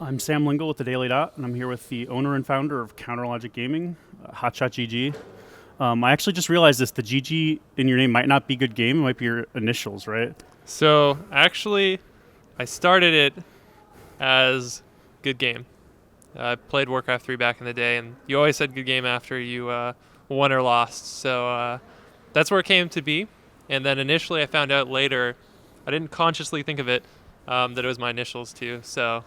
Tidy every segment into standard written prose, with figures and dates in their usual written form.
I'm Sam Lingle with the Daily Dot, and I'm here with the owner and founder of CounterLogic Gaming, HotshotGG. I actually just realized this: the GG in your name might not be good game; it might be your initials, right? So actually, I started it as good game. I played Warcraft 3 back in the day, and you always said good game after you won or lost. So that's where it came to be. And then initially, I found out later, I didn't consciously think of it, that it was my initials too. So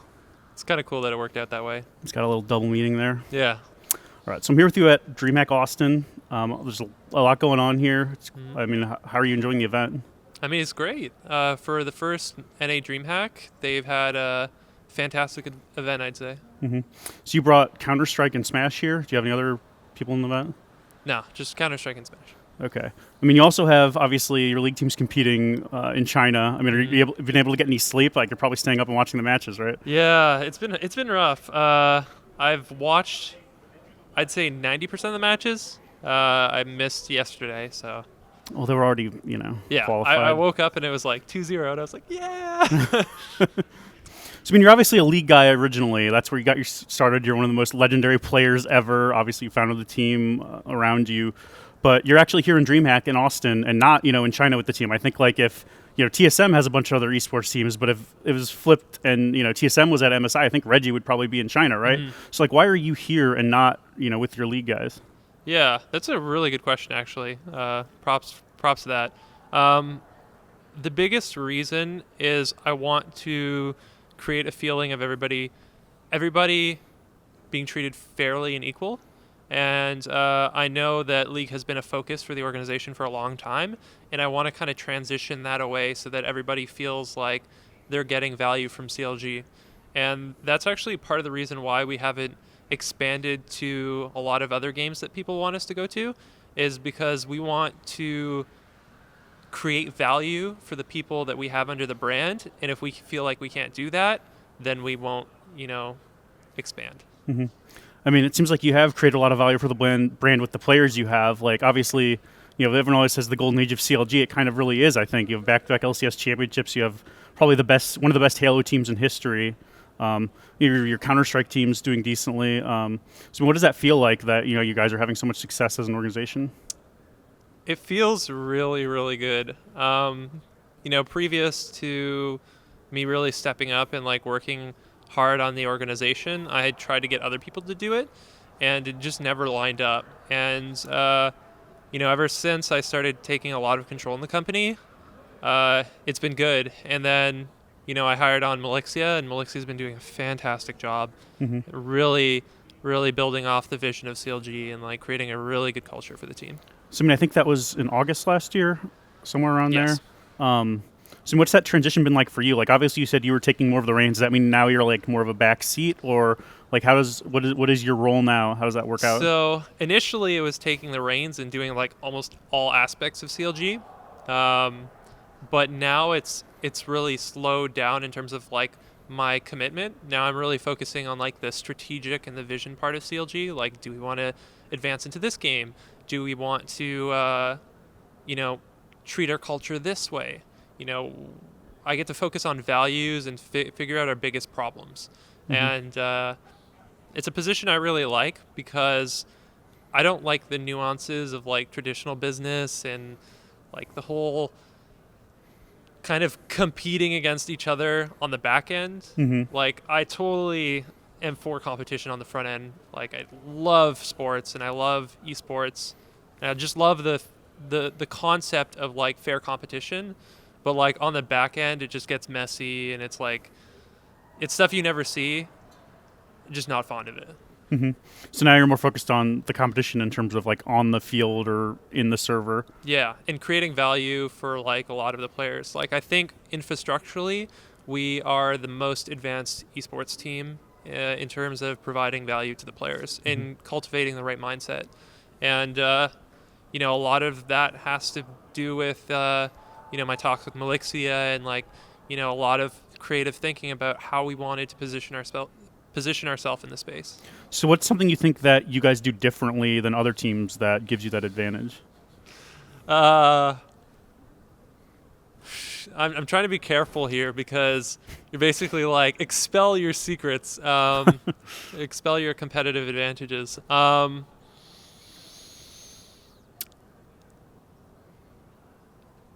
it's kind of cool that it worked out that way. It's got a little double meaning there. Yeah. All right, so I'm here with you at Dreamhack Austin. There's a lot going on here. I mean, how are you enjoying the event? I mean, it's great. For the first NA Dreamhack, they've had a fantastic event, I'd say. Mm-hmm. So you brought Counter-Strike and Smash here. Do you have any other people in the event? No, just Counter-Strike and Smash. Okay. I mean, you also have, obviously, your league team's competing in China. I mean, are you been able to get any sleep? Like, you're probably staying up and watching the matches, right? Yeah, it's been rough. I've watched, I'd say 90% of the matches. I missed yesterday, so. Well, they were already, qualified. I woke up and it was like 2-0, and I was like, yeah. So, I mean, you're obviously a league guy originally. That's where you got your started. You're one of the most legendary players ever. Obviously, you founded the team around you. But you're actually here in DreamHack in Austin and not, in China with the team. I think, like, if, TSM has a bunch of other esports teams, but if it was flipped and, TSM was at MSI, I think Reggie would probably be in China, right? Mm-hmm. So, like, why are you here and not, with your league guys? Yeah, that's a really good question, actually. Props to that. The biggest reason is I want to create a feeling of everybody being treated fairly and equal. And I know that League has been a focus for the organization for a long time, and I want to kind of transition that away so that everybody feels like they're getting value from CLG. And that's actually part of the reason why we haven't expanded to a lot of other games that people want us to go to, is because we want to create value for the people that we have under the brand. And if we feel like we can't do that, then we won't, expand. Mm-hmm. I mean, it seems like you have created a lot of value for the brand with the players you have. Like, obviously, everyone always says the golden age of CLG. It kind of really is, I think. You have back-to-back LCS championships. You have probably one of the best Halo teams in history. Your Counter-Strike team's doing decently. So what does that feel like that, you guys are having so much success as an organization? It feels really, really good. Previous to me really stepping up and like working hard on the organization, I had tried to get other people to do it, and it just never lined up. And ever since I started taking a lot of control in the company, it's been good. And then I hired on Melixia, and Melixia's been doing a fantastic job, really, really building off the vision of CLG and like creating a really good culture for the team. So, I mean, I think that was in August last year, somewhere around Yes. there. So what's that transition been like for you? Like, obviously you said you were taking more of the reins. Does that mean now you're like more of a back seat, or like what is your role now? How does that work out? So initially it was taking the reins and doing like almost all aspects of CLG. But now it's really slowed down in terms of like my commitment. Now I'm really focusing on like the strategic and the vision part of CLG. Like, do we want to advance into this game? Do we want to, treat our culture this way? I get to focus on values and figure out our biggest problems. Mm-hmm. And it's a position I really like because I don't like the nuances of like traditional business and like the whole kind of competing against each other on the back end. Mm-hmm. Like, I totally am for competition on the front end. Like, I love sports and I love esports, and I just love the concept of like fair competition. But like on the back end, it just gets messy, and it's like, it's stuff you never see. Just not fond of it. Mm-hmm. So now you're more focused on the competition in terms of like on the field or in the server. Yeah, and creating value for like a lot of the players. Like, I think infrastructurally, we are the most advanced esports team in terms of providing value to the players and cultivating the right mindset. And a lot of that has to do with my talks with Melixia and like, a lot of creative thinking about how we wanted to position ourselves in the space. So what's something you think that you guys do differently than other teams that gives you that advantage? I'm trying to be careful here because you're basically like expel your secrets, expel your competitive advantages.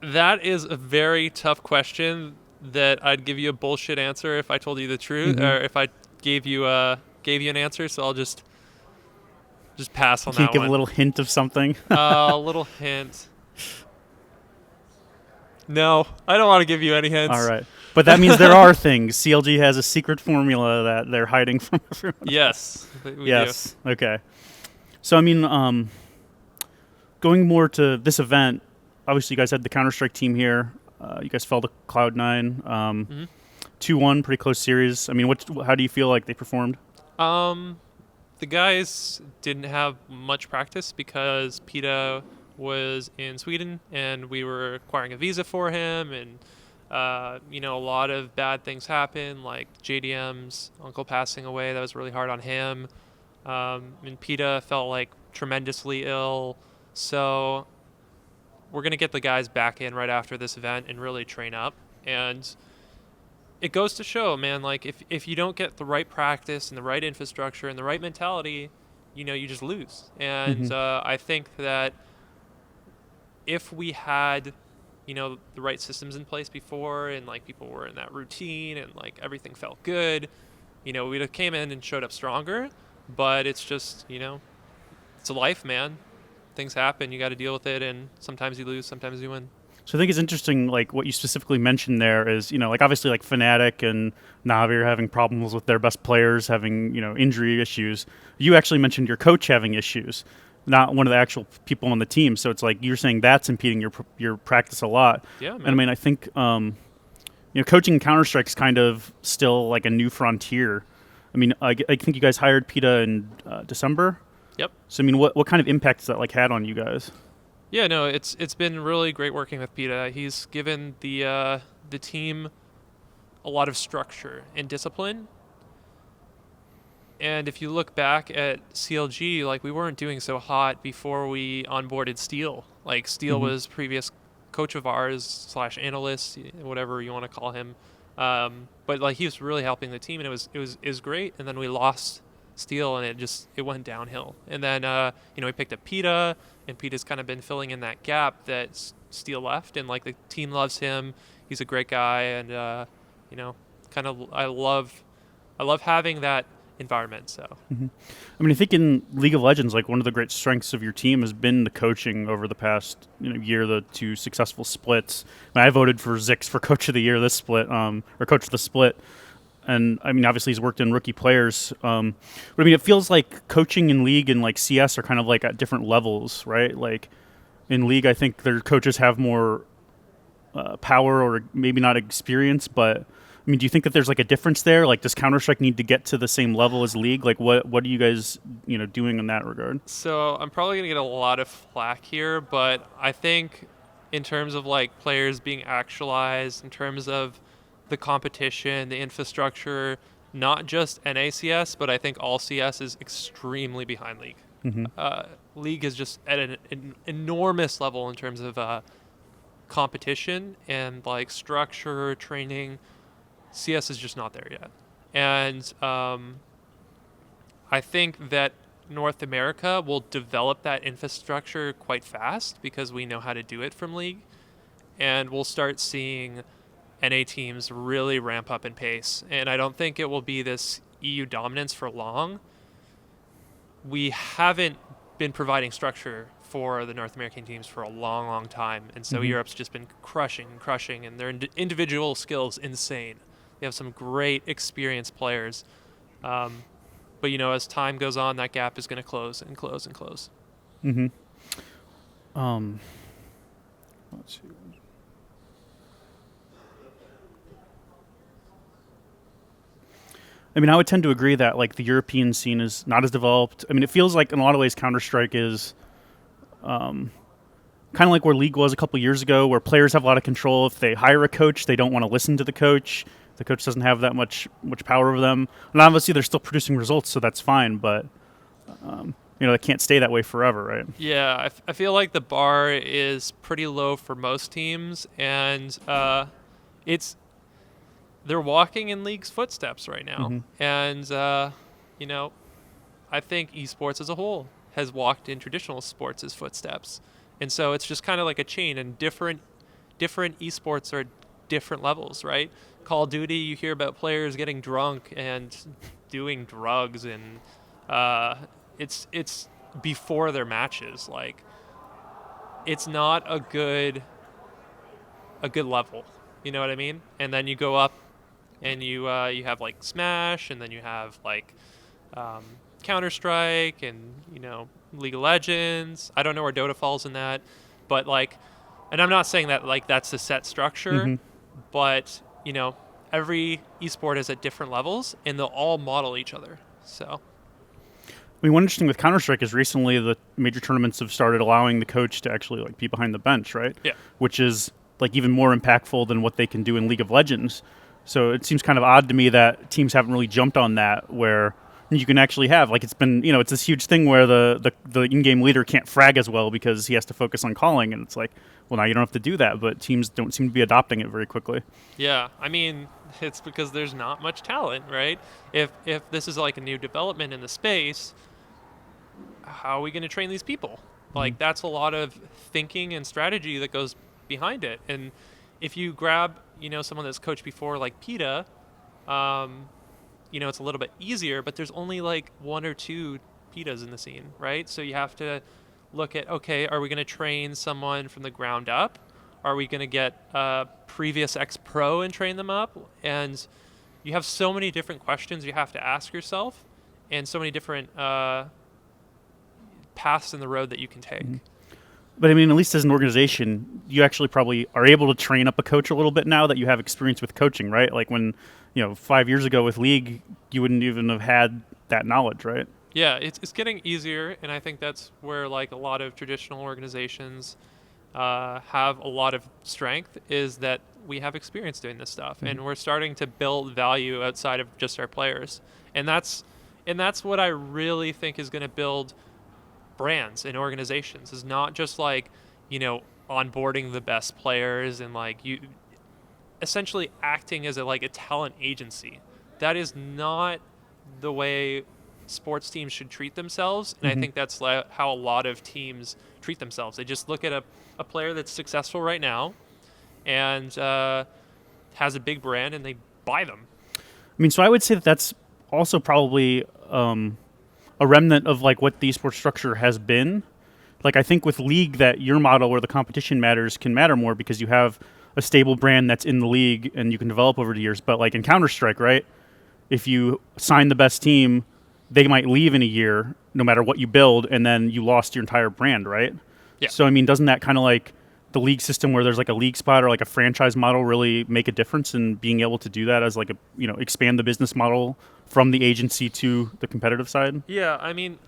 That is a very tough question that I'd give you a bullshit answer if I told you the truth, or if I gave you an answer. So I'll just pass You on can't that give one. a little hint of something? A little hint. No, I don't want to give you any hints. All right. But that means there are things. CLG has a secret formula that they're hiding from everyone. Yes. We Yes. Okay. So, I mean, going more to this event, obviously you guys had the Counter-Strike team here. You guys fell to Cloud9. 2-1, pretty close series. I mean, how do you feel like they performed? The guys didn't have much practice because PETA was in Sweden and we were acquiring a visa for him, and a lot of bad things happened, like JDM's uncle passing away. That was really hard on him. And PETA felt like tremendously ill. So we're going to get the guys back in right after this event and really train up. And it goes to show, man, like if you don't get the right practice and the right infrastructure and the right mentality, you just lose. And I think that if we had, the right systems in place before, and like people were in that routine and like everything felt good, we'd have came in and showed up stronger. But it's just, it's a life, man. Things happen. You got to deal with it. And sometimes you lose, sometimes you win. So I think it's interesting, like what you specifically mentioned there is, like obviously like Fnatic and Navi are having problems with their best players having, injury issues. You actually mentioned your coach having issues, not one of the actual people on the team. So it's like you're saying that's impeding your practice a lot. Yeah, man. And I mean, I think, coaching in Counter-Strike is kind of still like a new frontier. I mean, I think you guys hired PETA in December. Yep. So I mean, what kind of impact has that like had on you guys? Yeah, no, it's been really great working with PETA. He's given the team a lot of structure and discipline. And if you look back at CLG, like we weren't doing so hot before we onboarded Steel. Like Steel was previous coach of ours / analyst, whatever you want to call him. But like he was really helping the team, and it was great. And then we lost Steel, and it went downhill. And then we picked up PETA, and PETA's kind of been filling in that gap that Steel left. And like the team loves him. He's a great guy, and kind of I love having that environment. So I mean, I think in League of Legends, like one of the great strengths of your team has been the coaching over the past year, the 2 successful splits. I mean, I voted for Zix for Coach of the Year this split, or Coach of the Split. And I mean, obviously he's worked in rookie players. But I mean, it feels like coaching in League and like CS are kind of like at different levels, right? Like in League, I think their coaches have more power or maybe not experience, but I mean, do you think that there's like a difference there? Like, does Counter-Strike need to get to the same level as League? Like, what are you guys, doing in that regard? So I'm probably gonna get a lot of flack here, but I think in terms of like players being actualized, in terms of the competition, the infrastructure, not just NACS, but I think all CS is extremely behind League. League is just at an enormous level in terms of competition and like structure, training. CS is just not there yet. And I think that North America will develop that infrastructure quite fast because we know how to do it from League. And we'll start seeing NA teams really ramp up in pace. And I don't think it will be this EU dominance for long. We haven't been providing structure for the North American teams for a long, long time. And so Europe's just been crushing, and their individual skills insane. They have some great experienced players. But, as time goes on, that gap is going to close and close and close. Let's see. I mean, I would tend to agree that like the European scene is not as developed. I mean, it feels like in a lot of ways Counter-Strike is kind of like where League was a couple years ago, where players have a lot of control. If they hire a coach, they don't want to listen to the coach. The coach doesn't have that much power over them. And obviously, they're still producing results, so that's fine. But it can't stay that way forever, right? Yeah, I feel like the bar is pretty low for most teams, and it's they're walking in League's footsteps right now, Mm-hmm. and you know, I think esports as a whole has walked in traditional sports' footsteps, and so it's just kind of like a chain, and different esports are different levels, right? Call of Duty, you hear about players getting drunk and doing drugs, and it's before their matches. Like, it's not a good level. You know what I mean? And then you go up, and you have like Smash, and then you have like um, Counter Strike, and League of Legends. I don't know where Dota falls in that, but like, and I'm not saying that like that's the set structure, Mm-hmm. but every esport is at different levels, and they'll all model each other. So I mean, one interesting with Counter Strike is recently the major tournaments have started allowing the coach to actually like be behind the bench, right? yeah, Which is like even more impactful than what they can do in League of Legends. So it seems kind of odd to me that teams haven't really jumped on that, where you can actually have like it's been it's this huge thing where the in-game leader can't frag as well because he has to focus on calling, and it's like, well, now you don't have to do that, but teams don't seem to be adopting it very quickly. yeah. I mean, it's because there's not much talent, right? If this is like a new development in the space, how are we going to train these people? Like, that's a lot of thinking and strategy that goes behind it. And if you grab, someone that's coached before, like PETA, it's a little bit easier, but there's only like one or two PETAs in the scene, right? So you have to look at, okay, are we going to train someone from the ground up? Are we going to get a previous ex-pro and train them up? And you have so many different questions you have to ask yourself, and so many different paths in the road that you can take. Mm-hmm. But I mean, at least as an organization, you actually probably are able to train up a coach a little bit now that you have experience with coaching, right? Like when, 5 years ago with League, you wouldn't even have had that knowledge, right? Yeah, it's getting easier, and I think that's where like a lot of traditional organizations have a lot of strength, is that we have experience doing this stuff, Mm-hmm. and we're starting to build value outside of just our players, and that's what I really think is going to build brands and organizations, is not just like onboarding the best players and like you essentially acting as a talent agency. That is not the way sports teams should treat themselves, and I Mm-hmm. think that's how a lot of teams treat themselves. They just look at a player that's successful right now and has a big brand, and they buy them. I mean, so I would say that that's also probably a remnant of like what the esports structure has been. Like I think with League, that your model where the competition matters can matter more because you have a stable brand that's in the league and you can develop over the years. But like in Counter Strike, right? If you sign the best team, they might leave in a year, no matter what you build, and then you lost your entire brand, right? Yeah. So I mean, doesn't that kind of like the league system where there's like a league spot or like a franchise model really make a difference in being able to do that as like a expand the business model from the agency to the competitive side? Yeah, I mean,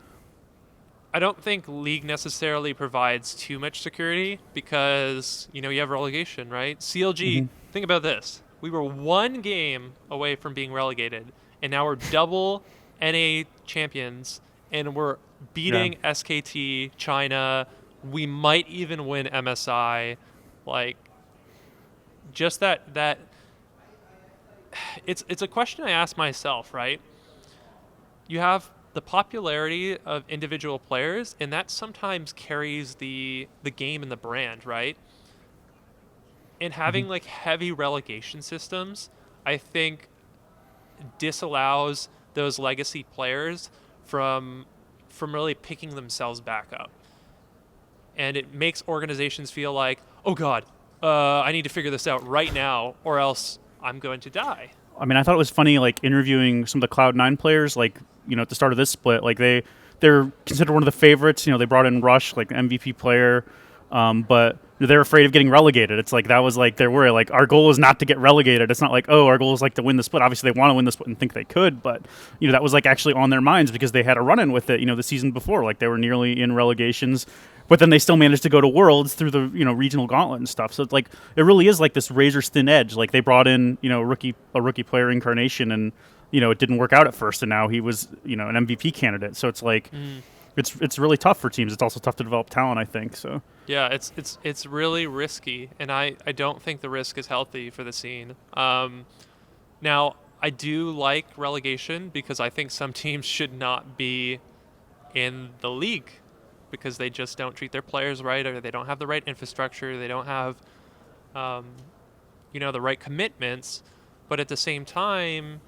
I don't think League necessarily provides too much security because, you have relegation, right? CLG, Mm-hmm. think about this. We were one game away from being relegated, and now we're double NA champions, and we're beating SKT, China. We might even win MSI. Like, just that it's a question I ask myself, right? You have the popularity of individual players, and that sometimes carries the game and the brand, right? And having like heavy relegation systems, I think disallows those legacy players from really picking themselves back up. And it makes organizations feel like, oh God, I need to figure this out right now, or else I'm going to die. I mean, I thought it was funny, like interviewing some of the Cloud9 players, like at the start of this split, like they're considered one of the favorites. They brought in Rush, like the MVP player, but they're afraid of getting relegated. It's like that was like their worry. Like our goal is not to get relegated. It's not like, oh, our goal is like to win the split. Obviously, they want to win the split and think they could, but that was like actually on their minds because they had a run-in with it. The season before, like they were nearly in relegations. But then they still managed to go to Worlds through the regional gauntlet and stuff. So it's like it really is like this razor thin edge. Like they brought in a rookie player incarnation, and it didn't work out at first, and now he was an MVP candidate. So it's like it's really tough for teams. It's also tough to develop talent, I think. So Yeah, it's really risky, and I don't think the risk is healthy for the scene. Now, I do like relegation because I think some teams should not be in the league because they just don't treat their players right, or they don't have the right infrastructure, they don't have um, the right commitments. But at the same time,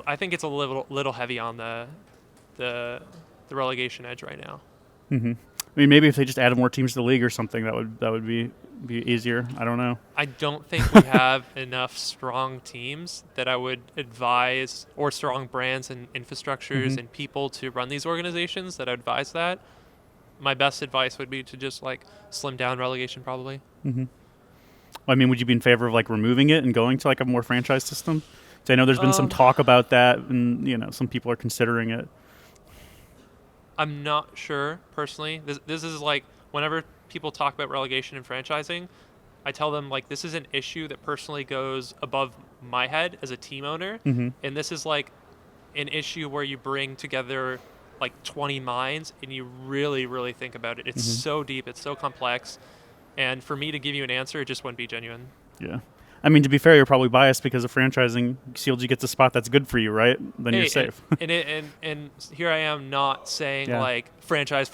I think it's a little heavy on the relegation edge right now. Hmm. I mean, maybe if they just added more teams to the league or something, that would be easier. I don't know. I don't think we have enough strong teams that I would advise, or strong brands and infrastructures and people to run these organizations that I advise that. My best advice would be to just like slim down relegation probably. Hmm. I mean, would you be in favor of like removing it and going to like a more franchise system? So I know there's been some talk about that, and some people are considering it. I'm not sure personally. This is like whenever people talk about relegation and franchising, I tell them like this is an issue that personally goes above my head as a team owner, and this is like an issue where you bring together like 20 minds and you really, really think about it. It's so deep, it's so complex, and for me to give you an answer, it just wouldn't be genuine. Yeah. I mean, to be fair, you're probably biased because of franchising. CLG gets a spot that's good for you, right? Then you're safe. And here I am not saying like franchise.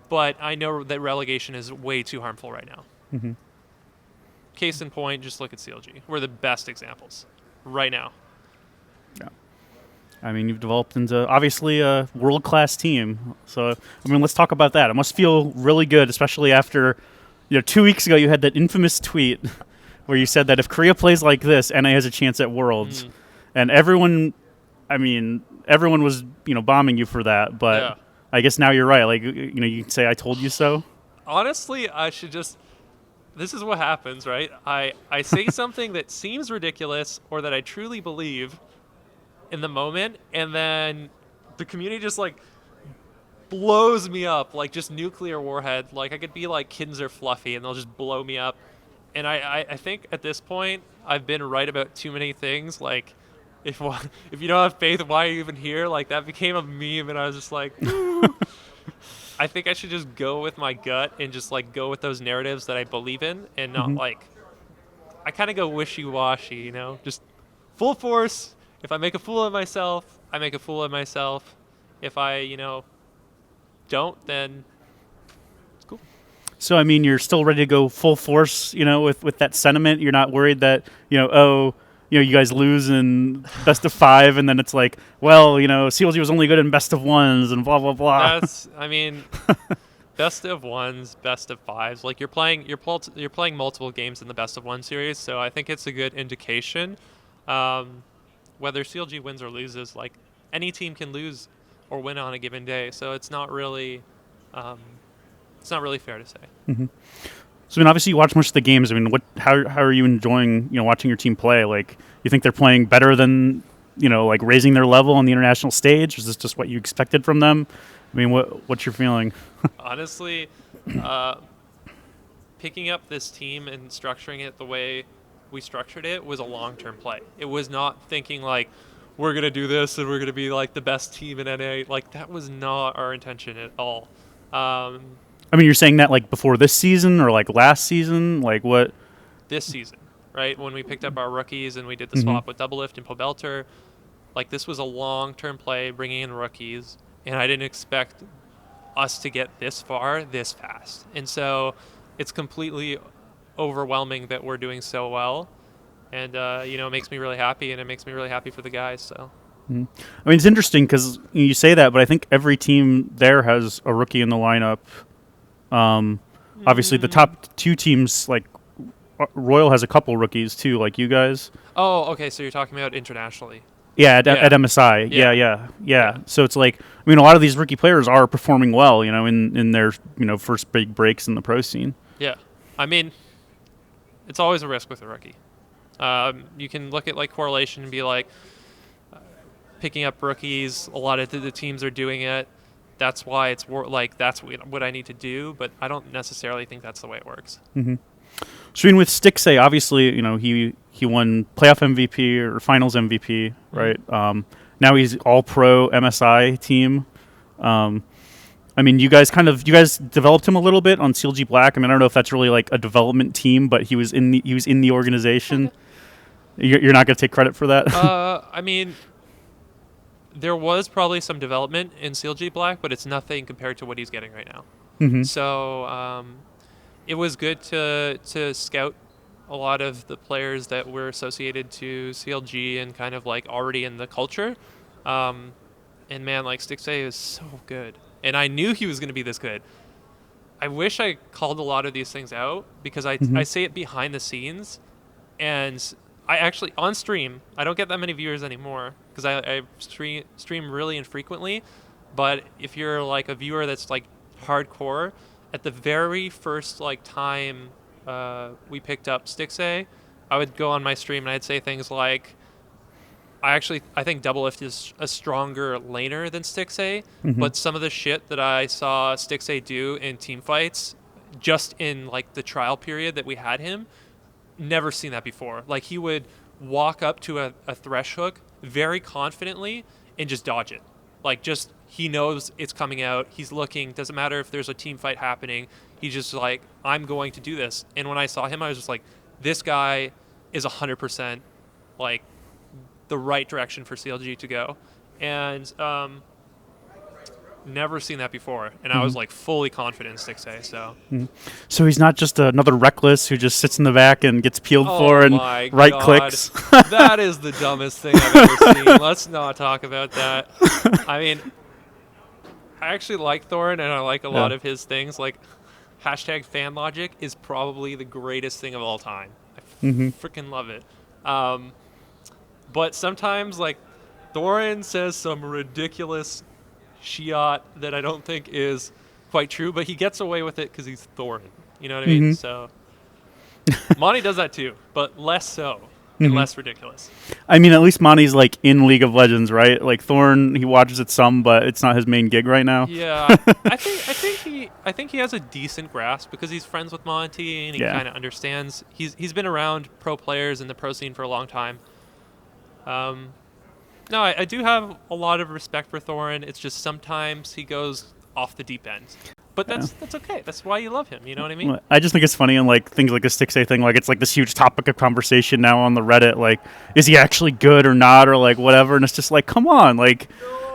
But I know that relegation is way too harmful right now. Case in point, just look at CLG. We're the best examples right now. Yeah. I mean, you've developed into obviously a world-class team. So, I mean, let's talk about that. It must feel really good, especially after, 2 weeks ago you had that infamous tweet where you said that if Korea plays like this, NA has a chance at Worlds. And everyone was, bombing you for that. But I guess now you're right. Like, you can say, I told you so. Honestly, I should just... This is what happens, right? I say something that seems ridiculous or that I truly believe in the moment, and then the community just like blows me up like just nuclear warhead. Like I could be like Kittens or Fluffy and they'll just blow me up. And I think at this point I've been right about too many things. Like if you don't have faith, why are you even here? Like that became a meme, and I was just like I think I should just go with my gut and just like go with those narratives that I believe in, and not like I kind of go wishy-washy, just full force. If I make a fool of myself, I make a fool of myself. If I, don't, then it's cool. So, I mean, you're still ready to go full force, with that sentiment. You're not worried that, you guys lose in best of 5, and then it's like, well, CLG was only good in best of 1s and blah, blah, blah. Best of 1s, best of 5s. Like you're playing multiple games in the best of 1 series, so I think it's a good indication. Whether CLG wins or loses, like any team can lose or win on a given day, so it's not really fair to say. So, I mean, obviously you watch most of the games. I mean, how are you enjoying watching your team play? Like, you think they're playing better than like raising their level on the international stage? Is this just what you expected from them? I mean, what's your feeling? Honestly, picking up this team and structuring it the way we structured it was a long-term play. It was not thinking like we're going to do this and we're going to be like the best team in NA. Like that was not our intention at all. I mean, you're saying that like before this season or like last season? Like what? This season, right? When we picked up our rookies and we did the swap with Doublelift and Pobelter, like this was a long-term play bringing in rookies, and I didn't expect us to get this far this fast. And so it's completely overwhelming that we're doing so well, and it makes me really happy, and it makes me really happy for the guys. So I mean, it's interesting because you say that, but I think every team there has a rookie in the lineup. Obviously the top 2 teams, like Royal has a couple rookies too, like you guys. Oh, okay, so you're talking about internationally. At MSI. Yeah. So it's like, I mean, a lot of these rookie players are performing well, in their first big breaks in the pro scene. Yeah, I mean, it's always a risk with a rookie. You can look at like correlation and be like, picking up rookies. A lot of the teams are doing it. That's why it's that's what I need to do. But I don't necessarily think that's the way it works. So, I mean, with Stixxay, obviously, he won playoff MVP or finals MVP, right? Now he's all pro MSI team. I mean, you guys developed him a little bit on CLG Black. I mean, I don't know if that's really like a development team, but he was in the organization. Okay. You're not going to take credit for that? I mean, there was probably some development in CLG Black, but it's nothing compared to what he's getting right now. Mm-hmm. So it was good to scout a lot of the players that were associated to CLG and kind of like already in the culture. And man, like Stixxay is so good. And I knew he was going to be this good. I wish I called a lot of these things out because I say it behind the scenes. And I actually, on stream, I don't get that many viewers anymore because I stream really infrequently. But if you're like a viewer that's like hardcore, at the very first like time we picked up Stixxay, I would go on my stream and I'd say things like, I think Doublelift is a stronger laner than Stixxay, but some of the shit that I saw Stixxay do in team fights, just in like the trial period that we had him, never seen that before. Like he would walk up to a thresh hook very confidently and just dodge it. Like just he knows it's coming out. He's looking. Doesn't matter if there's a team fight happening. He's just like, I'm going to do this. And when I saw him, I was just like, this guy is 100% like the right direction for CLG to go. And never seen that before. And I was like fully confident in Stixxay. So he's not just another reckless who just sits in the back and gets peeled for and right clicks. That is the dumbest thing I've ever seen. Let's not talk about that. I mean, I actually like Thorin and I like a lot of his things. Like hashtag fan logic is probably the greatest thing of all time. I freaking love it. But sometimes, like, Thorin says some ridiculous shiat that I don't think is quite true, but he gets away with it because he's Thorin. You know what I mean? So, Monty does that too, but less so and less ridiculous. I mean, at least Monty's, like, in League of Legends, right? Like, Thorin, he watches it some, but it's not his main gig right now. Yeah. I think he has a decent grasp because he's friends with Monty and he kind of understands. He's been around pro players in the pro scene for a long time. No, I do have a lot of respect for Thorin. It's just sometimes he goes off the deep end. But that's okay. That's why you love him. You know what I mean? I just think it's funny on like things like the Stixxay thing. Like it's like this huge topic of conversation now on the Reddit. Like, is he actually good or not, or like whatever? And it's just like, come on, like,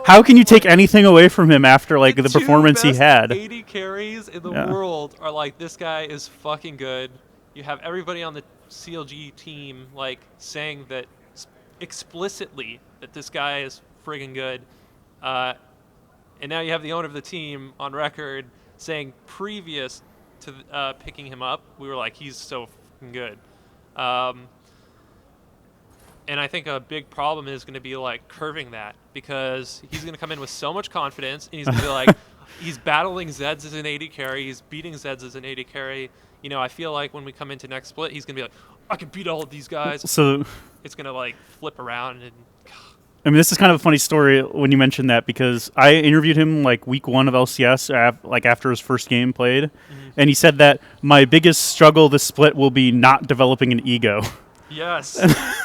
how can you take anything away from him after like the performance he had? 80 carries in the world are like, this guy is fucking good. You have everybody on the CLG team like saying that explicitly that this guy is friggin' good, and now you have the owner of the team on record saying previous to picking him up, we were like, he's so fucking good. And I think a big problem is going to be like curving that because he's going to come in with so much confidence and he's going to be like, he's battling Zeds as an AD carry, he's beating Zeds as an AD carry. You know, I feel like when we come into next split, he's going to be like, I can beat all of these guys. So it's going to like flip around. And I mean, this is kind of a funny story when you mentioned that because I interviewed him like week 1 of LCS, like after his first game played. And he said that my biggest struggle this split will be not developing an ego. Yes.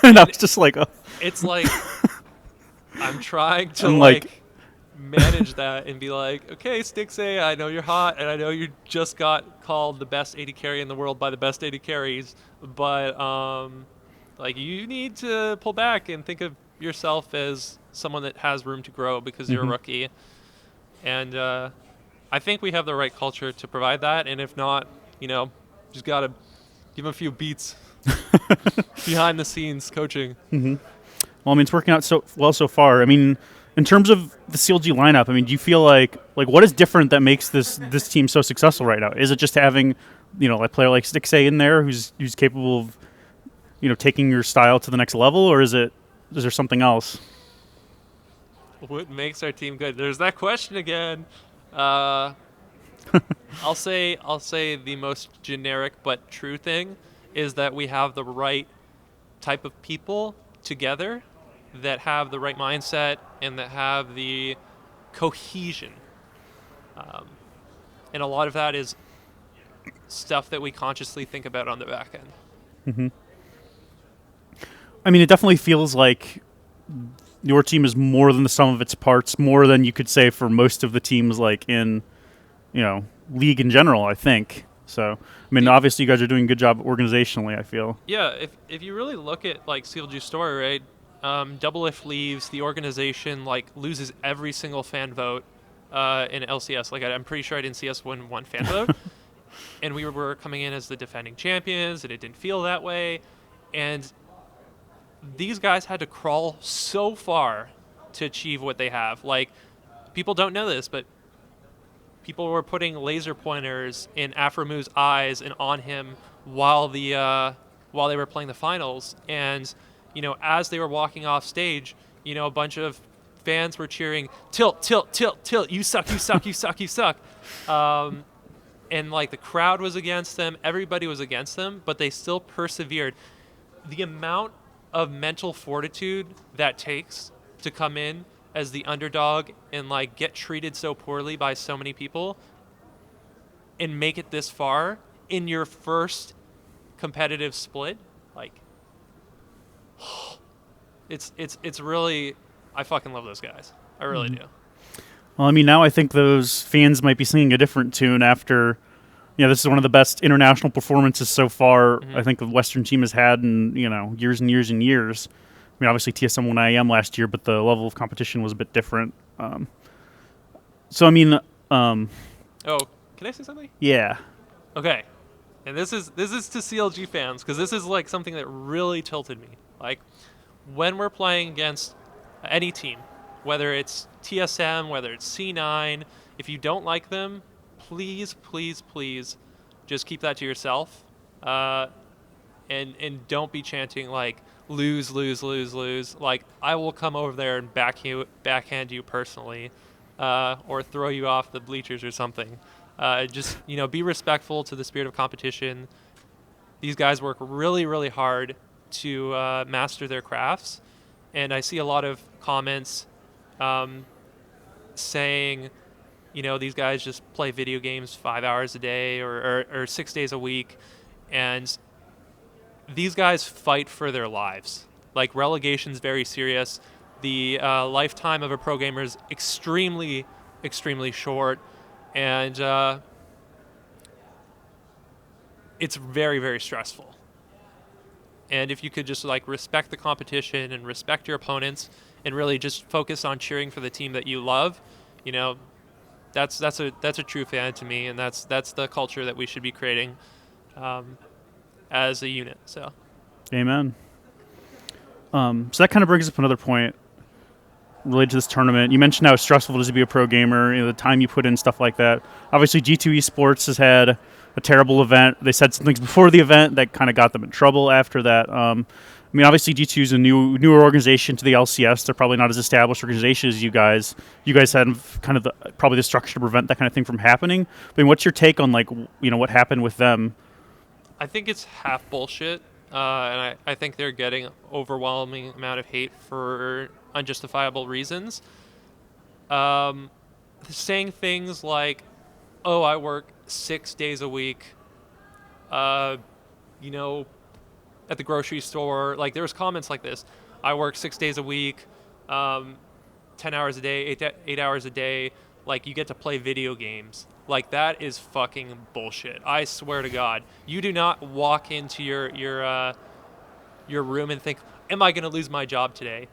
And I was just like, oh. It's like, I'm trying to like manage that and be like, okay, Stixxay, I know you're hot, and I know you just got called the best AD carry in the world by the best AD carries, but like you need to pull back and think of yourself as someone that has room to grow because you're a rookie. And I think we have the right culture to provide that, and if not, you know, just gotta give him a few beats behind the scenes coaching. Well, I mean, it's working out so well so far. I mean, in terms of the CLG lineup, I mean, do you feel like what is different that makes this team so successful right now? Is it just having, you know, a player like Stixxay in there who's capable of, you know, taking your style to the next level, or is there something else? What makes our team good? There's that question again. I'll say the most generic but true thing is that we have the right type of people together that have the right mindset and that have the cohesion. And a lot of that is stuff that we consciously think about on the back end. I mean, it definitely feels like your team is more than the sum of its parts, more than you could say for most of the teams like in, league in general, I think. So, I mean, obviously you guys are doing a good job organizationally, I feel. Yeah, if you really look at like CLG's story, right? Double If leaves, the organization like loses every single fan vote in LCS. Like I'm pretty sure I didn't see us win one fan vote, and we were coming in as the defending champions, and it didn't feel that way. And these guys had to crawl so far to achieve what they have. Like, people don't know this, but people were putting laser pointers in Afromu's eyes and on him while they were playing the finals. And as they were walking off stage, a bunch of fans were cheering, "Tilt, tilt, tilt, tilt! You suck! You suck! You suck! You suck!" And like the crowd was against them, everybody was against them, but they still persevered. The amount of mental fortitude that takes to come in as the underdog and like get treated so poorly by so many people and make it this far in your first competitive split, like it's really, I fucking love those guys. I really do. Well, I mean, now I think those fans might be singing a different tune after, this is one of the best international performances so far, I think the Western team has had in, years and years and years. I mean, obviously TSM won IEM last year, but the level of competition was a bit different. So, I mean... oh, can I say something? Yeah. Okay. And this is to CLG fans, because this is like something that really tilted me. Like, when we're playing against any team, whether it's TSM, whether it's C9, if you don't like them, please, please, please just keep that to yourself. And don't be chanting like lose, lose, lose, lose. Like, I will come over there and backhand you personally, or throw you off the bleachers or something. Just be respectful to the spirit of competition. These guys work really, really hard to master their crafts, and I see a lot of comments saying, these guys just play video games 5 hours a day or 6 days a week, and these guys fight for their lives. Like, relegation's very serious. The lifetime of a pro gamer is extremely, extremely short, and it's very, very stressful. And if you could just like respect the competition and respect your opponents and really just focus on cheering for the team that you love, that's a true fan to me, and that's the culture that we should be creating as a unit. So, amen. So that kind of brings up another point related to this tournament. You mentioned how stressful it is to be a pro gamer, the time you put in, stuff like that. Obviously, G2 Esports has had a terrible event. They said some things before the event that kind of got them in trouble after that. I mean, obviously, G2 is a newer organization to the LCS. They're probably not as established organization as you guys. You guys had kind of probably the structure to prevent that kind of thing from happening. I mean, what's your take on, like, what happened with them? I think it's half bullshit, and I think they're getting overwhelming amount of hate for unjustifiable reasons. Saying things like, "Oh, I work 6 days a week," at the grocery store. Like, there was comments like this: "I work 6 days a week, 10 hours a day, 8 hours a day. Like, you get to play video games." Like, that is fucking bullshit. I swear to God, you do not walk into your room and think, "Am I going to lose my job today?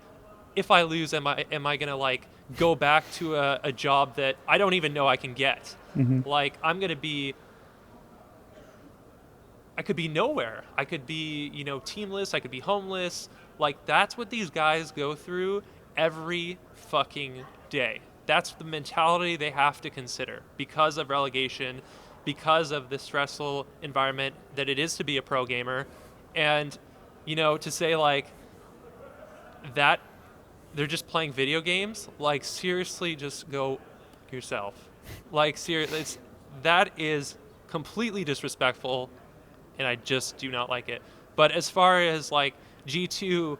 If I lose, am I going to like go back to a job that I don't even know I can get?" Like, I could be nowhere. I could be, teamless. I could be homeless. Like, that's what these guys go through every fucking day. That's the mentality they have to consider because of relegation, because of the stressful environment that it is to be a pro gamer. And, to say like that they're just playing video games, like, seriously, just go yourself. Like, seriously, that is completely disrespectful, and I just do not like it. But as far as like G2,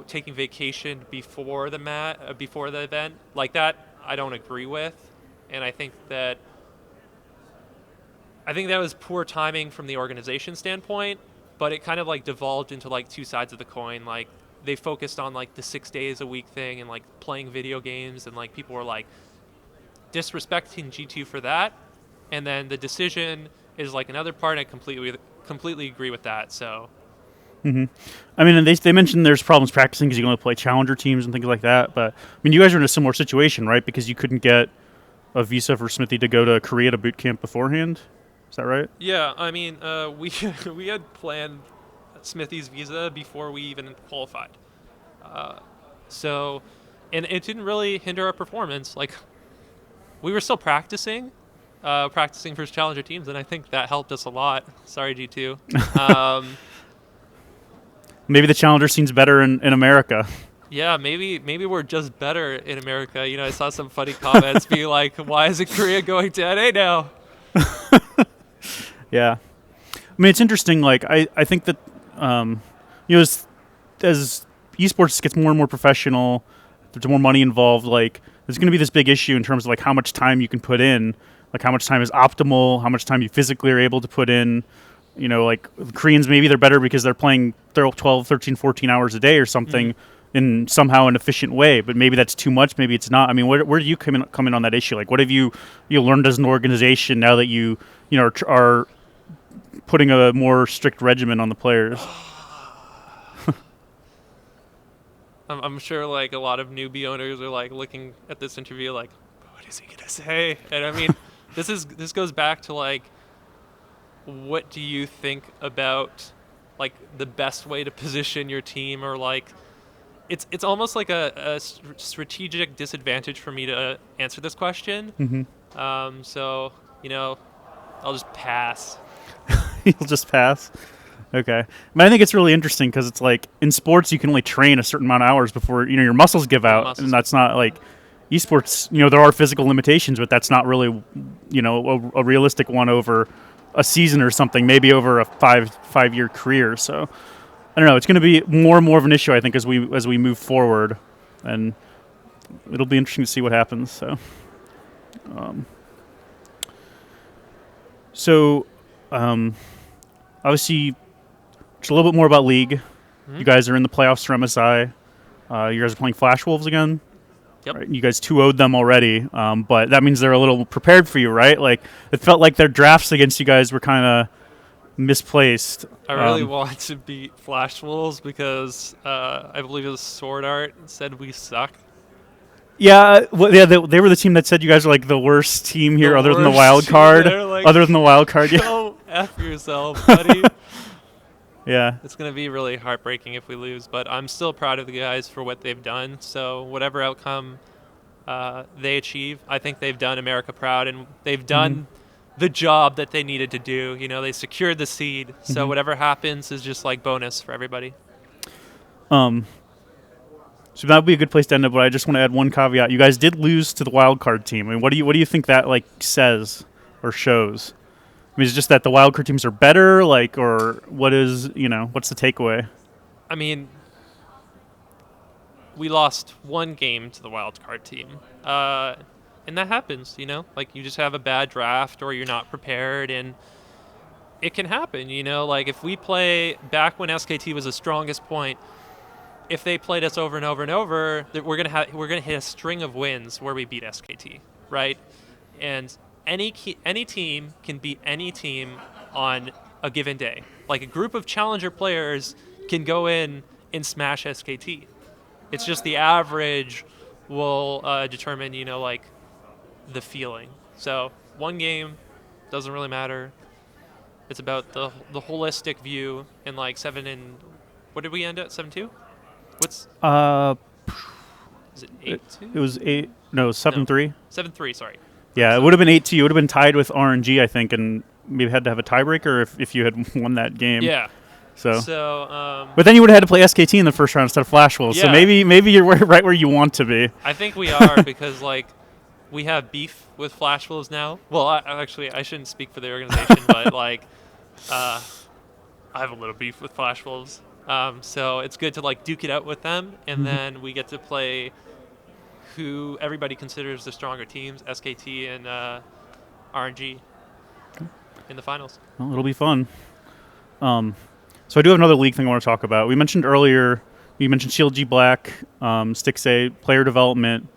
taking vacation before the event, like that, I don't agree with, and I think that was poor timing from the organization standpoint. But it kind of like devolved into like two sides of the coin. Like, they focused on like the 6 days a week thing and like playing video games, and like people were like disrespecting G2 for that. And then the decision is like another part. I completely agree with that. So I mean, and they mentioned there's problems practicing because you can only play challenger teams and things like that. But I mean, you guys are in a similar situation, right? Because you couldn't get a visa for Smithy to go to Korea to boot camp beforehand. Is that right? yeah, I mean, we we had planned Smithy's visa before we even qualified. So, and it didn't really hinder our performance. Like, we were still practicing for challenger teams, and I think that helped us a lot. Sorry, G2. Maybe the challenger scene's better in America. Yeah, maybe we're just better in America. You know, I saw some funny comments being like, "Why isn't Korea going to NA now?" Yeah. I mean, it's interesting. Like, I think that, as esports gets more and more professional, there's more money involved. Like, there's going to be this big issue in terms of like how much time you can put in, like how much time is optimal, how much time you physically are able to put in. You know, like the Koreans, maybe they're better because they're playing 12, 13, 14 hours a day or something in somehow an efficient way. But maybe that's too much. Maybe it's not. I mean, where do you come in on that issue? Like, what have you learned as an organization now that you are putting a more strict regimen on the players? I'm sure like a lot of newbie owners are like looking at this interview like, what is he gonna say? And I mean, this goes back to like, what do you think about like the best way to position your team, or like it's almost like a strategic disadvantage for me to answer this question. So I'll just pass. You'll just pass. Okay. But I think it's really interesting because it's like in sports you can only train a certain amount of hours before your muscles give out, and that's not like esports. There are physical limitations, but that's not really a realistic one over a season or something. Maybe over a five-year career. So I don't know. It's going to be more and more of an issue, I think, as we move forward, and it'll be interesting to see what happens. So, obviously, just a little bit more about League. You guys are in the playoffs for MSI. You guys are playing Flash Wolves again. Yep. Right? You guys 2-0'd them already, but that means they're a little prepared for you, right? Like, it felt like their drafts against you guys were kind of misplaced. I really want to beat Flash Wolves because I believe it was Sword Art said we suck. Yeah, they were the team that said you guys are like the worst team here, other than the wild card. Like, other than the wild card, yeah. Go F yourself, buddy. Yeah. It's going to be really heartbreaking if we lose, but I'm still proud of the guys for what they've done. So whatever outcome they achieve, I think they've done America proud, and they've done the job that they needed to do. They secured the seed, so whatever happens is just like bonus for everybody. So that would be a good place to end up, but I just want to add one caveat. You guys did lose to the wild card team. I mean, what do you think that like says or shows? I mean, is it just that the wild card teams are better, like, or what is, what's the takeaway? I mean, we lost one game to the wild card team, and that happens. Like you just have a bad draft or you're not prepared, and it can happen. Like if we play back when SKT was the strongest point, if they played us over and over and over, we're gonna hit a string of wins where we beat SKT, right? And any team can beat any team on a given day. Like a group of challenger players can go in and smash SKT. It's just the average will determine, like the feeling. So one game doesn't really matter. It's about the holistic view. And like what did we end at? 7-2. What's is it 8-2? It was 8. No, 7-3. 7-3. Sorry. Yeah, it would have been 8-2. You would have been tied with RNG, I think, and maybe had to have a tiebreaker if you had won that game. Yeah. So, but then you would have had to play SKT in the first round instead of Flash Wolves. Yeah. So maybe you're right where you want to be. I think we are because like we have beef with Flash Wolves now. Well, I shouldn't speak for the organization, but like I have a little beef with Flash Wolves. So it's good to like duke it out with them, and then we get to play who everybody considers the stronger teams, SKT and RNG, in the finals. Well, it'll be fun. So I do have another league thing I want to talk about. We mentioned earlier You mentioned CLG Black, Stixxay, player development.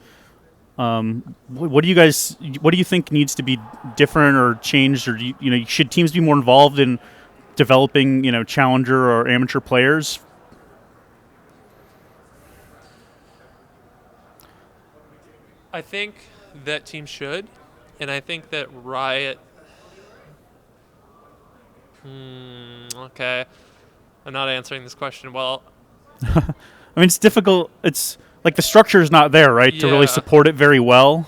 What do you think needs to be different or changed, or should teams be more involved in developing challenger or amateur players? I think that teams should, and I think that Riot. Okay, I'm not answering this question well. I mean, it's difficult. It's like the structure is not there, right, to really Yeah. support it very well.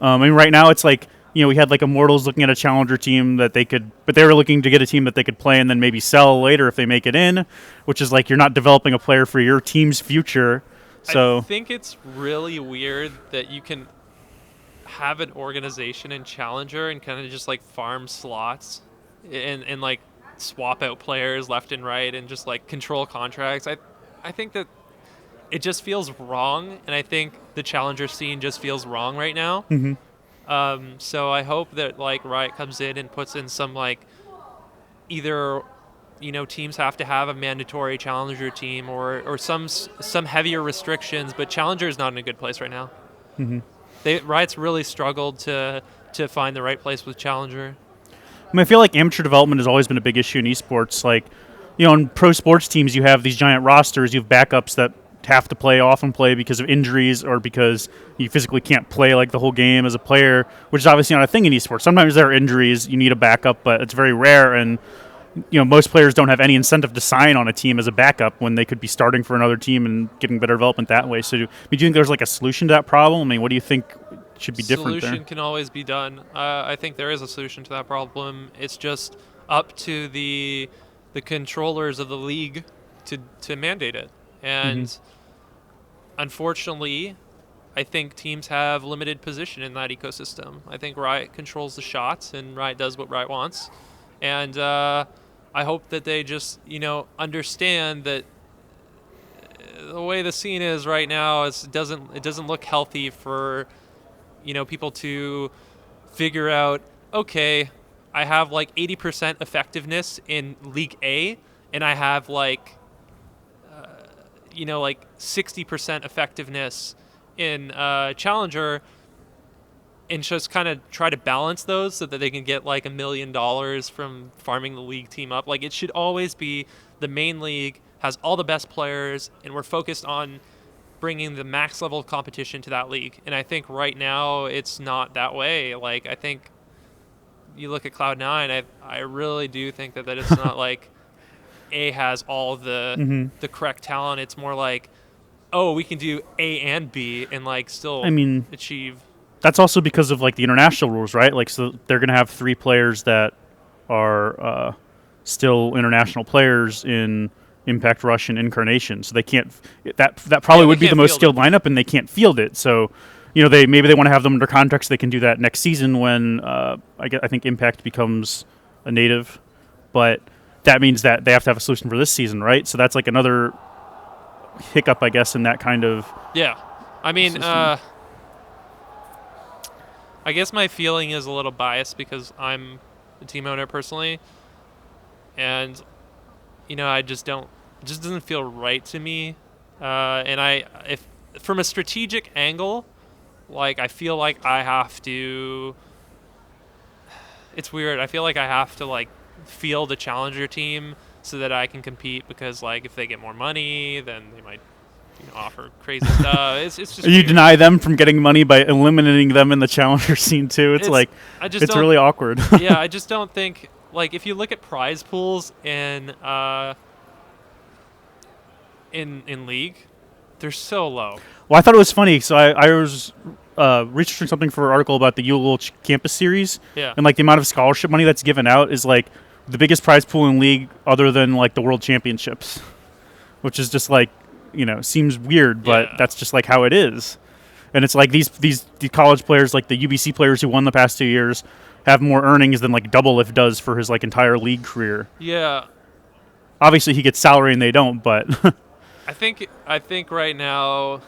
I mean, right now it's like we had like Immortals looking at a challenger team that they could, but they were looking to get a team that they could play and then maybe sell later if they make it in, which is like you're not developing a player for your team's future. I So think it's really weird that you can have an organization in Challenger and kind of just like farm slots and like swap out players left and right and just like control contracts. I think that it just feels wrong, and I think the Challenger scene just feels wrong right now. So I hope that like Riot comes in and puts in some like either teams have to have a mandatory challenger team or some heavier restrictions, but challenger is not in a good place right now. Riot's really struggled to find the right place with challenger. I mean, I feel like amateur development has always been a big issue in esports. Like, in pro sports teams, you have these giant rosters. You have backups that have to often play because of injuries or because you physically can't play like the whole game as a player, which is obviously not a thing in esports. Sometimes there are injuries, you need a backup, but it's very rare. And most players don't have any incentive to sign on a team as a backup when they could be starting for another team and getting better development that way. So, do you think there's like a solution to that problem? I mean, what do you think should be different there? Solution can always be done. I think there is a solution to that problem. It's just up to the controllers of the league to mandate it. And unfortunately, I think teams have limited position in that ecosystem. I think Riot controls the shots, and Riot does what Riot wants. And I hope that they just, understand that the way the scene is right now, it doesn't look healthy for, people to figure out, okay, I have like 80% effectiveness in League A, and I have like 60% effectiveness in Challenger, and just kind of try to balance those so that they can get like $1 million from farming the league team up. Like, it should always be the main league has all the best players, and we're focused on bringing the max level of competition to that league. And I think right now it's not that way. Like, I think you look at Cloud9, I really do think that it's not like A has all the correct talent. It's more like, oh, we can do A and B and like still achieve. That's also because of like the international rules, right? Like, so they're going to have 3 players that are still international players in Impact Rush and Incarnation. So they can't. That probably would be the most skilled lineup, and they can't field it. So, they want to have them under contract so they can do that next season when I think Impact becomes a native. But that means that they have to have a solution for this season, right? So that's like another hiccup, I guess, in that kind of. Yeah, I mean. I guess my feeling is a little biased because I'm a team owner personally, and I just don't. It just doesn't feel right to me. And if from a strategic angle, like I feel like I have to. It's weird. I feel like I have to like field a challenger team so that I can compete because like if they get more money, then they might. Offer crazy stuff. It's just you weird. Deny them from getting money by eliminating them in the challenger scene too. It's really awkward. Yeah, I just don't think like if you look at prize pools in League, they're so low. Well, I thought it was funny. So I was researching something for an article about the ULL campus series. Yeah. And like the amount of scholarship money that's given out is like the biggest prize pool in League other than like the World Championships, which is just like. Seems weird, but that's just like how it is. And it's like these college players, like the UBC players who won the past 2 years, have more earnings than like Doublelift does for his like entire league career. Yeah. Obviously, he gets salary and they don't, but I think right now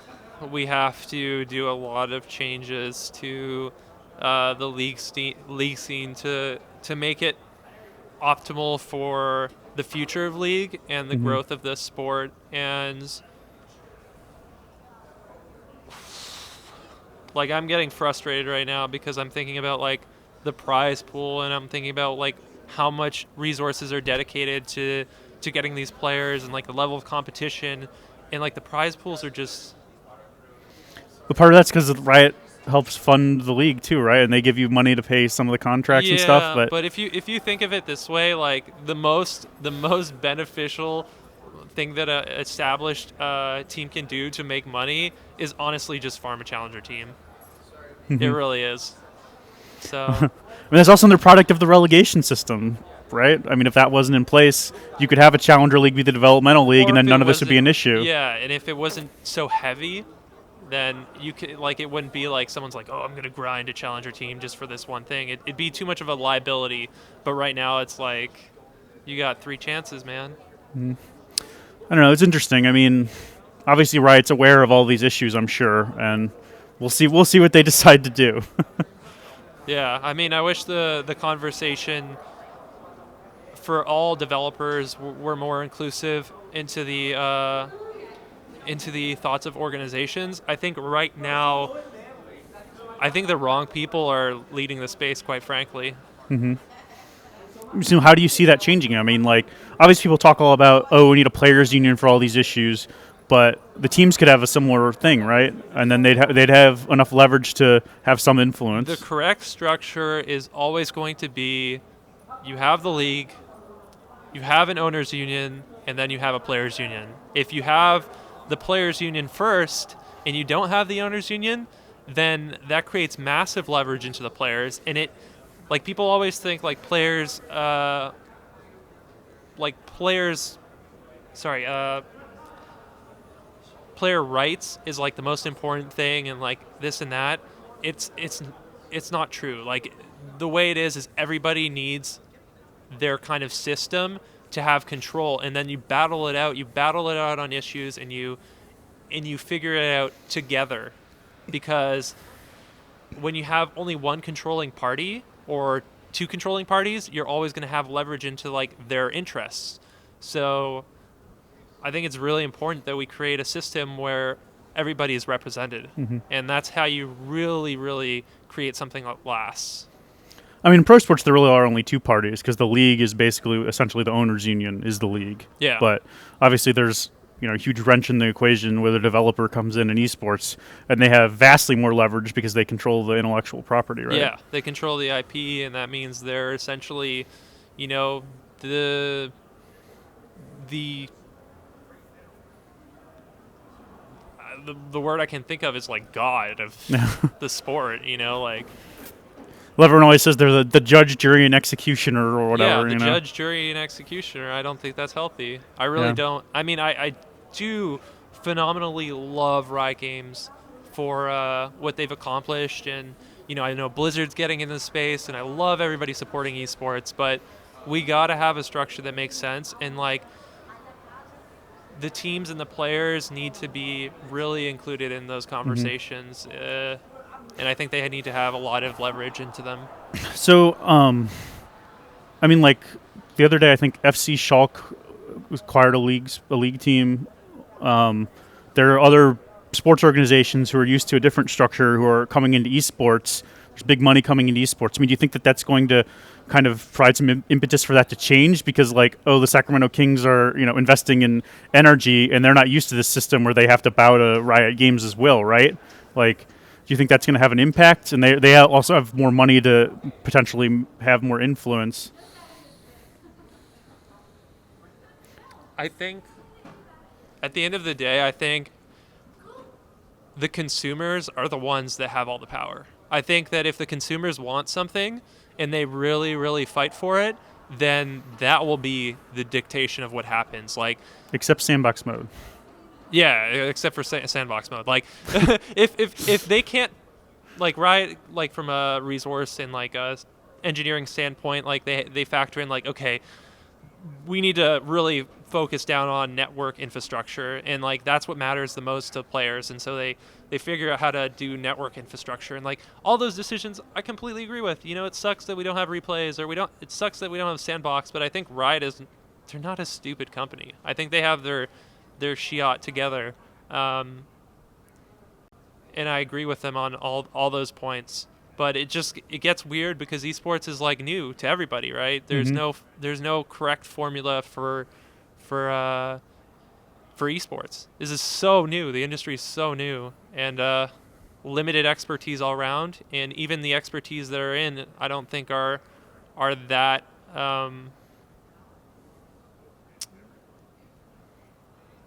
we have to do a lot of changes to the league scene to make it optimal for the future of League and the growth of this sport. And Like, I'm getting frustrated right now because I'm thinking about like the prize pool, and I'm thinking about like how much resources are dedicated to getting these players, and like the level of competition, and like the prize pools are just But part of that's because Riot helps fund the league too, right? And they give you money to pay some of the contracts and stuff. yeah. But But if you think of it this way, like the most beneficial thing that a established team can do to make money is honestly just farm a challenger team. It really is. So I mean, that's also another product of the relegation system, right? I mean, if that wasn't in place, you could have a challenger league be the developmental league, or and then if none it of this would be an wasn't- issue. Yeah, and if it wasn't so heavy, then you could like it wouldn't be like someone's like, oh, I'm gonna grind a challenger team just for this one thing. It'd be too much of a liability. But right now, it's like you got 3 chances, man. I don't know. It's interesting. I mean, obviously, Riot's aware of all these issues, I'm sure, and we'll see. We'll see what they decide to do. Yeah, I mean, I wish the conversation for all developers were more inclusive into the thoughts of organizations. I think right now, I think the wrong people are leading the space, quite frankly. So how do you see that changing? I mean, like, obviously people talk all about, oh, we need a players' union for all these issues, but the teams could have a similar thing, right? And then they'd have enough leverage to have some influence. The correct structure is always going to be you have the league, you have an owners union, and then you have a players union. If you have the players union first and you don't have the owners union, then that creates massive leverage into the players, and it like people always think like players player rights is like the most important thing, and like this and that. It's not true. Like the way it is everybody needs their kind of system to have control, and then you battle it out. You battle it out on issues, and you figure it out together, because when you have only one controlling party or 2 controlling parties, you're always going to have leverage into like their interests. So I think it's really important that we create a system where everybody is represented, and that's how you really, really create something that lasts. I mean, in pro sports, there really are only 2 parties because the league is basically, essentially, the owners' union is the league. Yeah. But obviously, there's a huge wrench in the equation where the developer comes in esports, and they have vastly more leverage because they control the intellectual property, right? Yeah, they control the IP, and that means they're essentially, the word I can think of is like God of the sport. Like. Well, everyone always says they're the judge, jury, and executioner or whatever. Yeah, the judge, jury, and executioner. I don't think that's healthy. I really don't. I mean, I do phenomenally love Riot Games for what they've accomplished, and I know Blizzard's getting into the space, and I love everybody supporting esports, but we gotta have a structure that makes sense, and like the teams and the players need to be really included in those conversations. And I think they need to have a lot of leverage into them. So, I mean, like the other day, I think FC Schalke acquired a league team. There are other sports organizations who are used to a different structure who are coming into esports. There's big money coming into esports. I mean, do you think that that's going to kind of provide some impetus for that to change? Because, like, the Sacramento Kings are, investing in energy, and they're not used to this system where they have to bow to Riot Games as well, right? Like, do you think that's going to have an impact? And they also have more money to potentially have more influence. I think at the end of the day, I think the consumers are the ones that have all the power. I think that if the consumers want something and they really, really fight for it, then that will be the dictation of what happens. Like, except sandbox mode. Yeah, except for sandbox mode. Like, if they can't, like, Riot, like, from a resource and like a engineering standpoint, like they factor in like, okay, we need to really focus down on network infrastructure, and like that's what matters the most to players, and so they figure out how to do network infrastructure, and like all those decisions I completely agree with. It sucks that we don't have replays, or it sucks that we don't have sandbox, but I think Riot they're not a stupid company. I think they have their shiat together, and I agree with them on all those points. But it gets weird because esports is like new to everybody, right? There's no correct formula for esports. This is so new. The industry is so new, and limited expertise all around. And even the expertise that are in, I don't think are that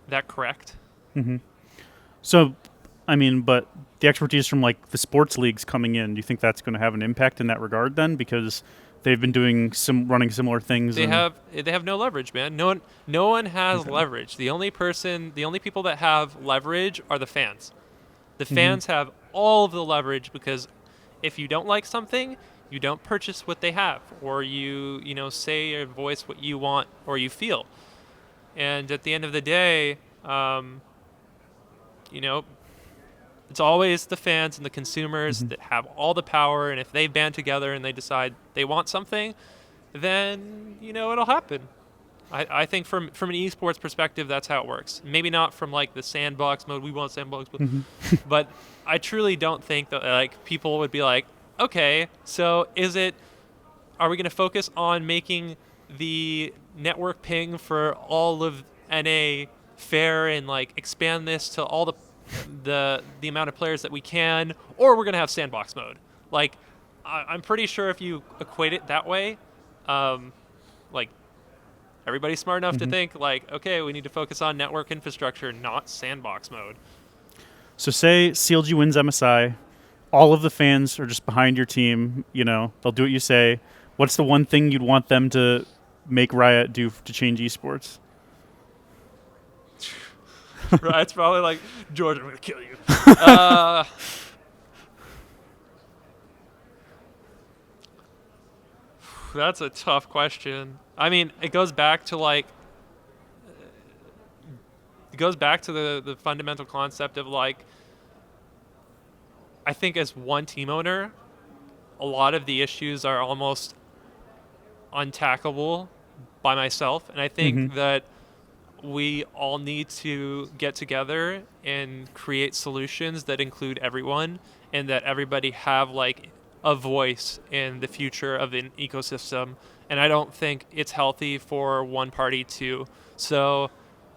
that correct. So, I mean, but the expertise from like the sports leagues coming in, do you think that's going to have an impact in that regard then? Because they've been doing running similar things. They have no leverage, man. No one has leverage. The only people that have leverage are the fans. The fans have all of the leverage because if you don't like something, you don't purchase what they have, or you say or voice what you want or you feel. And at the end of the day, it's always the fans and the consumers that have all the power. And if they band together and they decide they want something, then it'll happen. I think from an esports perspective, that's how it works. Maybe not from like the sandbox mode. We want sandbox, but I truly don't think that like people would be like, okay, so are we going to focus on making the network ping for all of NA fair and like expand this to all the amount of players that we can, or we're going to have sandbox mode? Like, I'm pretty sure if you equate it that way, like everybody's smart enough to think like, okay, we need to focus on network infrastructure, not sandbox mode. So say CLG wins MSI, all of the fans are just behind your team, they'll do what you say. What's the one thing you'd want them to make Riot do to change esports? Riot's probably like, George, I'm going to kill you. That's a tough question. I mean, it goes back to the fundamental concept of like, I think as one team owner, a lot of the issues are almost untackable by myself. And I think that we all need to get together and create solutions that include everyone and that everybody have like a voice in the future of an ecosystem. And I don't think it's healthy for one party to. So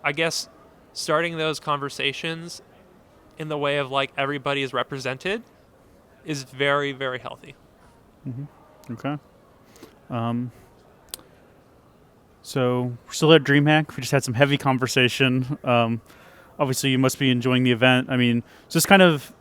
I guess starting those conversations in the way of like everybody is represented is very, very healthy. Okay. So we're still at Dreamhack. We just had some heavy conversation. Obviously, you must be enjoying the event. I mean, it's just kind of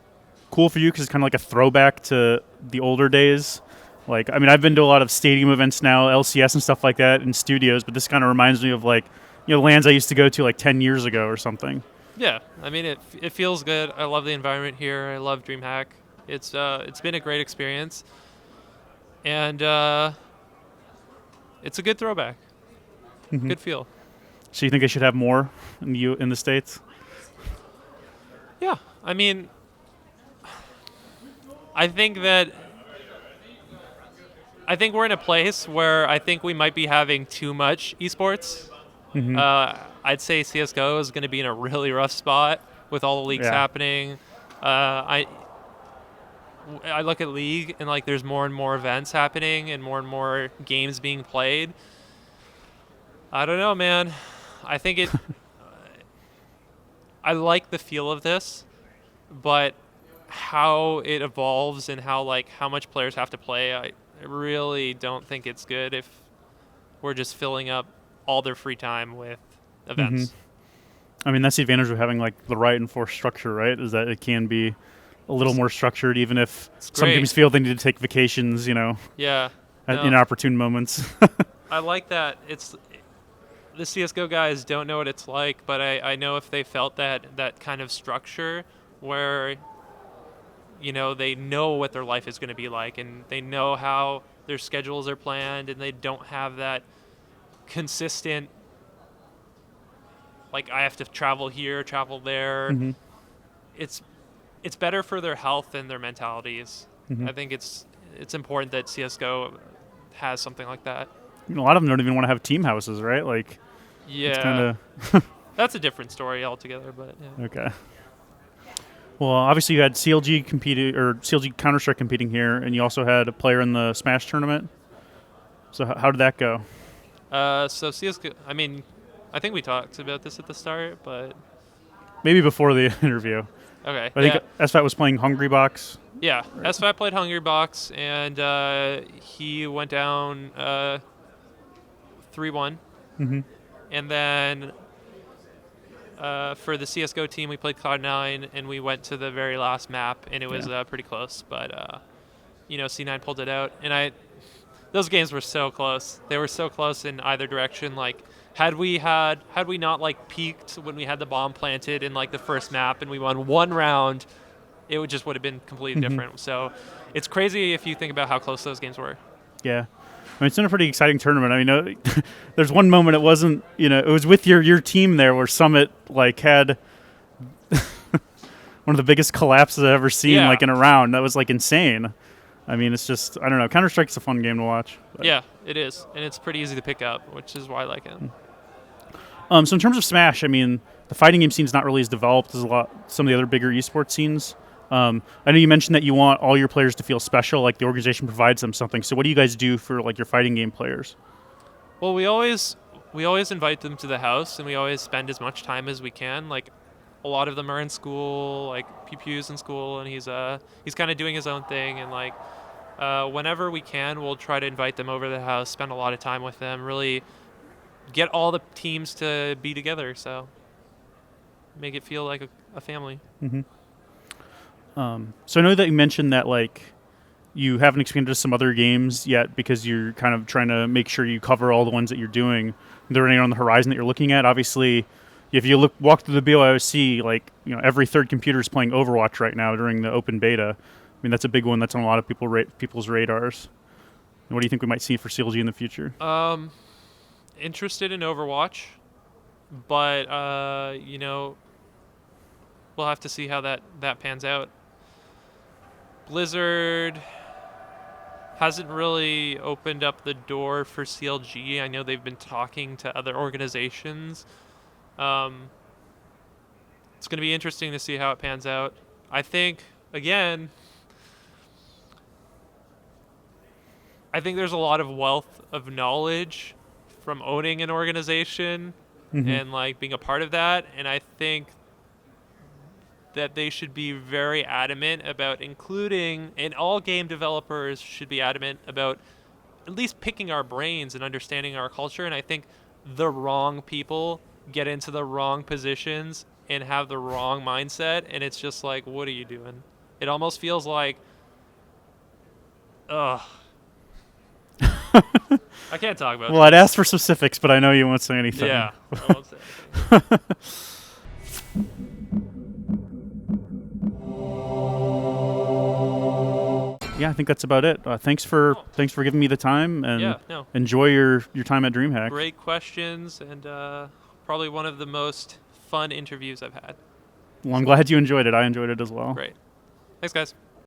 cool for you because it's kind of like a throwback to the older days. Like, I mean, I've been to a lot of stadium events now, LCS and stuff like that in studios, but this kind of reminds me of like, lands I used to go to like 10 years ago or something. Yeah, I mean, it feels good. I love the environment here. I love Dreamhack. It's been a great experience, and it's a good throwback. Good feel. So you think I should have more in the States? Yeah, I mean, I think we're in a place where I think we might be having too much esports. I'd say CSGO is going to be in a really rough spot with all the leagues happening. I look at League and like there's more and more events happening and more games being played. I don't know, man. I think I like the feel of this, but how it evolves and how much players have to play, I really don't think it's good if we're just filling up all their free time with events. I mean, that's the advantage of having like the right and forced structure, right? Is that it can be a little more structured, even if some teams feel they need to take vacations, in opportune moments. I like that. The CSGO guys don't know what it's like, but I know if they felt that kind of structure where, they know what their life is going to be like and they know how their schedules are planned and they don't have that consistent, like I have to travel here, travel there. It's better for their health and their mentalities. I think it's important that CSGO has something like that. A lot of them don't even want to have team houses, right? Like, yeah, it's kind of that's a different story altogether. But yeah. Okay. Well, obviously you had CLG competing or CLG Counter-Strike competing here, and you also had a player in the Smash tournament. So how did that go? So CS:GO, I mean, I think we talked about this at the start, but Maybe before the interview. okay. I think SFAT was playing Hungrybox. Yeah, SFAT played Hungrybox, and he went down 3-1. Mm-hmm. And then for the CS:GO team, we played Cloud9, and we went to the very last map, and it was pretty close. But C9 pulled it out, and those games were so close. They were so close in either direction. Like, had we not like peaked when we had the bomb planted in like the first map, and we won one round, it would have been completely different. So it's crazy if you think about how close those games were. Yeah. I mean, it's been a pretty exciting tournament. I mean, there's one moment it wasn't, it was with your team there where Summit like had one of the biggest collapses I've ever seen like in a round. That was like insane. I mean, it's just, I don't know. Counter-Strike's a fun game to watch. But. Yeah, it is. And it's pretty easy to pick up, which is why I like it. So in terms of Smash, I mean, the fighting game scene's not really as developed as some of the other bigger esports scenes. I know you mentioned that you want all your players to feel special, like the organization provides them something. So what do you guys do for like your fighting game players? Well, we always invite them to the house, and we always spend as much time as we can. Like, a lot of them are in school, like Pew's in school, and he's kind of doing his own thing. And like whenever we can, we'll try to invite them over to the house, spend a lot of time with them, really get all the teams to be together. So make it feel like a family. Mm-hmm. So I know that you mentioned that like you haven't expanded to some other games yet because you're kind of trying to make sure you cover all the ones that you're doing. Are there any on the horizon that you're looking at? Obviously, if you walk through the BYOC, like every third computer is playing Overwatch right now during the open beta. I mean, that's a big one that's on a lot of people's radars. And what do you think we might see for CLG in the future? Interested in Overwatch, but we'll have to see how that pans out. Blizzard hasn't really opened up the door for CLG. I know they've been talking to other organizations. It's going to be interesting to see how it pans out. I think there's a lot of wealth of knowledge from owning an organization and like being a part of that, and I think that they should be very adamant about including, and all game developers should be adamant about at least picking our brains and understanding our culture. And I think the wrong people get into the wrong positions and have the wrong mindset, and it's just like, what are you doing? It almost feels like, ugh. I can't talk about Well, I'd ask for specifics, but I know you won't say anything. Yeah, I won't say anything. Yeah, I think that's about it. Thanks for giving me the time, and enjoy your time at Dreamhack. Great questions, and probably one of the most fun interviews I've had. Well, I'm glad you enjoyed it. I enjoyed it as well. Great. Thanks, guys.